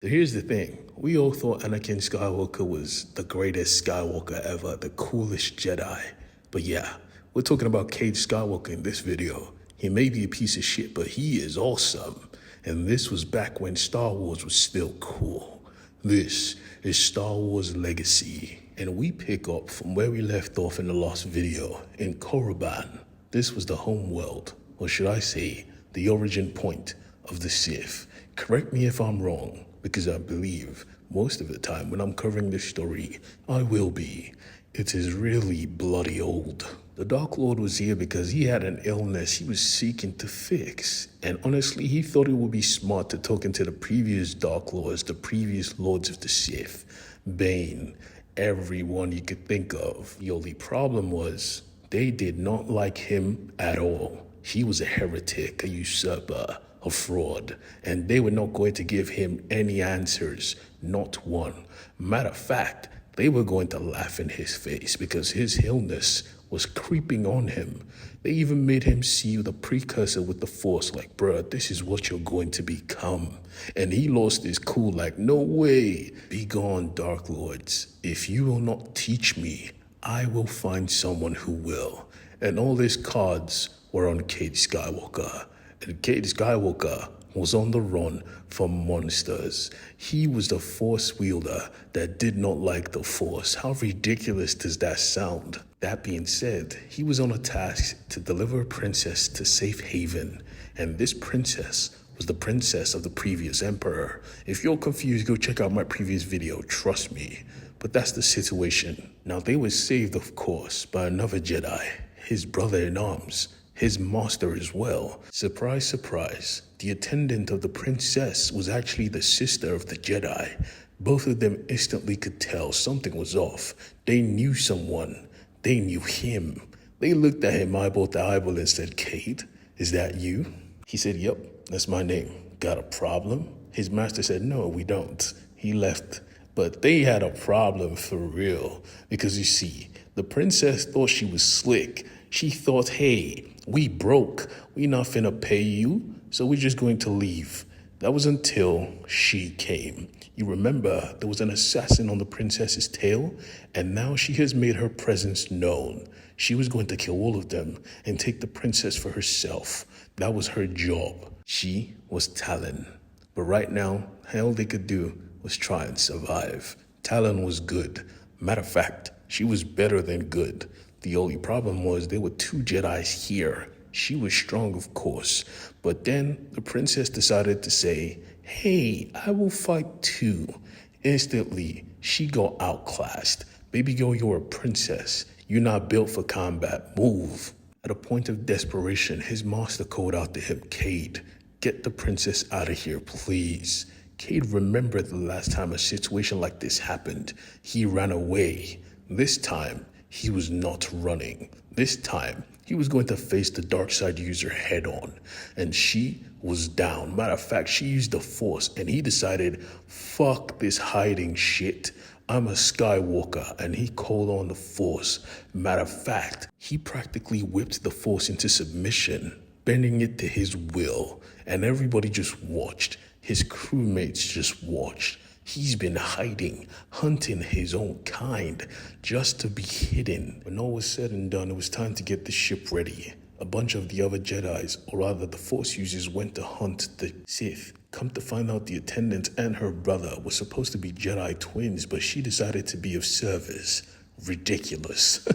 So here's the thing. We all thought Anakin Skywalker was the greatest Skywalker ever, the coolest Jedi. But yeah, we're talking about Cade Skywalker in this video. He may be a piece of shit, but he is awesome. And this was back when Star Wars was still cool. This is Star Wars Legacy. And we pick up from where we left off in the last video, in Korriban. This was the home world, or should I say, the origin point of the Sith. Correct me if I'm wrong, because I believe most of the time when I'm covering this story, I will be. It is really bloody old. The Dark Lord was here because he had an illness he was seeking to fix. And honestly, he thought it would be smart to talk into the previous Dark Lords, the previous Lords of the Sith, Bane, everyone you could think of. The only problem was they did not like him at all. He was a heretic, a usurper, a fraud, and they were not going to give him any answers, not one. Matter of fact, they were going to laugh in his face because his illness was creeping on him. They even made him see the precursor with the Force, like, bruh, this is what you're going to become. And he lost his cool, like, no way. Be gone, Dark Lords. If you will not teach me, I will find someone who will. And all these cards were on Cade Skywalker. And Cade Skywalker was on the run from monsters. He was the Force wielder that did not like the Force. How ridiculous does that sound? That being said, he was on a task to deliver a princess to safe haven. And this princess was the princess of the previous emperor. If you're confused, go check out my previous video, trust me. But that's the situation. Now they were saved, of course, by another Jedi, his brother-in-arms, his master as well. Surprise, surprise, the attendant of the princess was actually the sister of the Jedi. Both of them instantly could tell something was off. They knew someone. They knew him. They looked at him eyeball to eyeball and said, Cade, is that you? He said, yep, that's my name. Got a problem? His master said, no, we don't. He left. But they had a problem for real. Because you see, the princess thought she was slick. She thought, hey, we broke. We not finna pay you, so we're just going to leave. That was until she came. You remember, there was an assassin on the princess's tail, and now she has made her presence known. She was going to kill all of them and take the princess for herself. That was her job. She was Talon. But right now, all they could do was try and survive. Talon was good. Matter of fact, she was better than good. The only problem was there were two Jedis here. She was strong, of course, but then the princess decided to say, hey, I will fight too. Instantly, she got outclassed. Baby girl, you're a princess. You're not built for combat. Move. At a point of desperation, his master called out to him, Cade, get the princess out of here, please. Cade remembered the last time a situation like this happened. He ran away. This time, he was not running. This time, he was going to face the dark side user head on. And she was down. Matter of fact, she used the Force and he decided, fuck this hiding shit. I'm a Skywalker, and he called on the Force. Matter of fact, he practically whipped the Force into submission, bending it to his will. And everybody just watched. His crewmates just watched. He's been hiding, hunting his own kind, just to be hidden. When all was said and done, it was time to get the ship ready. A bunch of the other Jedis, or rather the Force users, went to hunt the Sith. Come to find out, the attendant and her brother were supposed to be Jedi twins, but she decided to be of service. Ridiculous.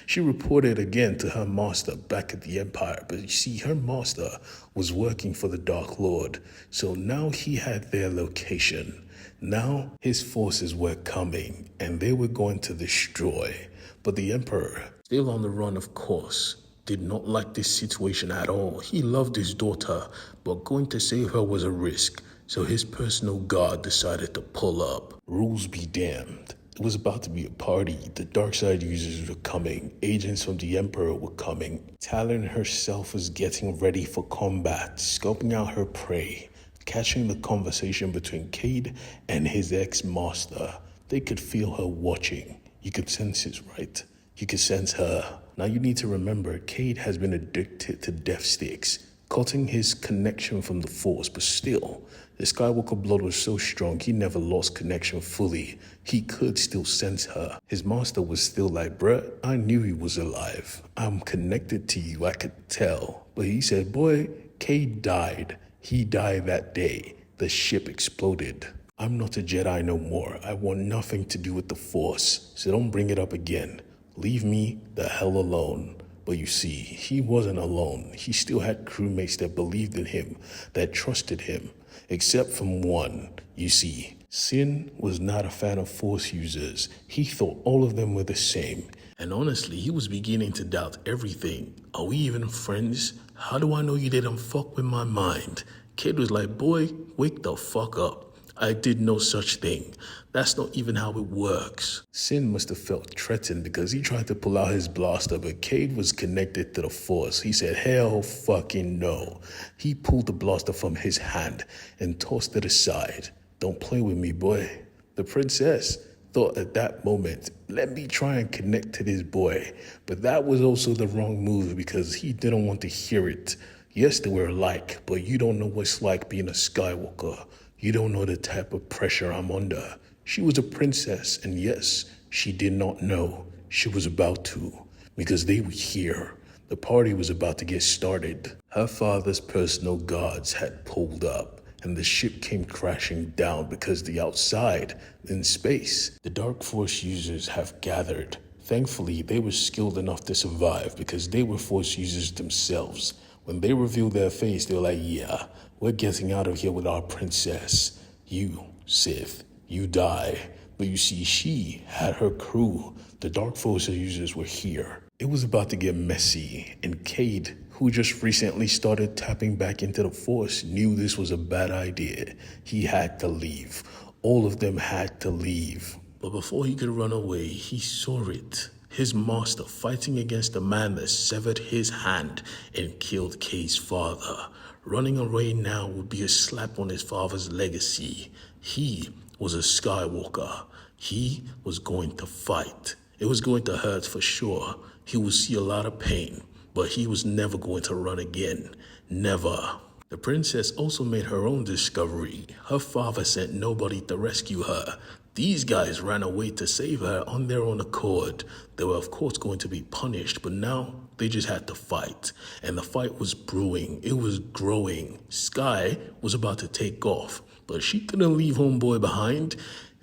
She reported again to her master back at the Empire, but you see, her master was working for the Dark Lord, so now he had their location. Now his forces were coming, and they were going to destroy. But the Emperor, still on the run of course, did not like this situation at all. He loved his daughter, but going to save her was a risk, so his personal guard decided to pull up. Rules be damned. It was about to be a party. The dark side users were coming. Agents from the Emperor were coming. Talon herself was getting ready for combat, scoping out her prey, catching the conversation between Cade and his ex-master. They could feel her watching. You could sense it, right? You could sense her. Now you need to remember, Cade has been addicted to death sticks. cutting his connection from the Force, but still, the Skywalker blood was so strong he never lost connection fully. He could still sense her. His master was still like, bruh, I knew he was alive. I'm connected to you, I could tell. But he said, boy, Cade died. He died that day. The ship exploded. I'm not a Jedi no more. I want nothing to do with the Force, so don't bring it up again. Leave me the hell alone. But you see, he wasn't alone. He still had crewmates that believed in him, that trusted him, except from one. You see, Sin was not a fan of Force users. He thought all of them were the same. And honestly, he was beginning to doubt everything. Are we even friends? How do I know you didn't fuck with my mind? Cade was like, boy, wake the fuck up. I did no such thing. That's not even how it works. Sin must have felt threatened because he tried to pull out his blaster, but Cade was connected to the Force. He said, hell fucking no. He pulled the blaster from his hand and tossed it aside. Don't play with me, boy. The princess thought at that moment, let me try and connect to this boy. But that was also the wrong move because he didn't want to hear it. Yes, they were alike, but you don't know what it's like being a Skywalker. You don't know the type of pressure I'm under. She was a princess, and yes, she did not know she was about to, because they were here. The party was about to get started. Her father's personal guards had pulled up, and the ship came crashing down because the outside, in space, the Dark Force users have gathered. Thankfully, they were skilled enough to survive because they were Force users themselves. When they revealed their face, they were like, yeah, we're getting out of here with our princess. You, Sith, you die. But you see, she had her crew. The Dark Force users were here. It was about to get messy, and Cade, who just recently started tapping back into the Force, knew this was a bad idea. He had to leave. All of them had to leave. But before he could run away, he saw it. His master fighting against the man that severed his hand and killed Cade's father. Running away now would be a slap on his father's legacy. He was a Skywalker. He was going to fight. It was going to hurt for sure. He would see a lot of pain, but he was never going to run again. Never. The princess also made her own discovery. Her father sent nobody to rescue her. These guys ran away to save her on their own accord. They were of course going to be punished, but now they just had to fight. And the fight was brewing. It was growing. Sky was about to take off, but she couldn't leave homeboy behind.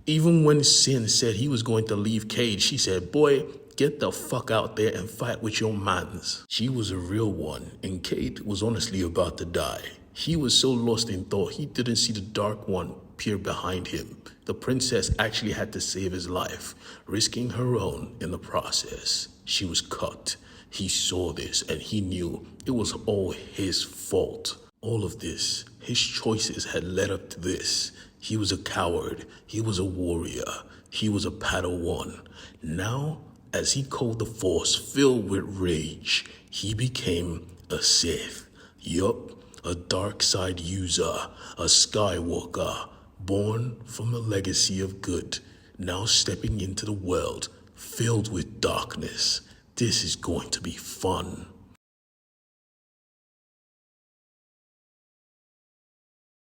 Even when Sin said he was going to leave Cade, she said, boy, get the fuck out there and fight with your mans. She was a real one, and Cade was honestly about to die. He was so lost in thought, he didn't see the Dark One peer behind him. The princess actually had to save his life, risking her own in the process. She was cut. He saw this, and he knew it was all his fault. All of this, his choices had led up to this. He was a coward. He was a warrior. He was a Padawan. Now, as he called the Force filled with rage, he became a Sith. Yup, a dark side user, a Skywalker, born from a legacy of good, now stepping into the world filled with darkness. This is going to be fun.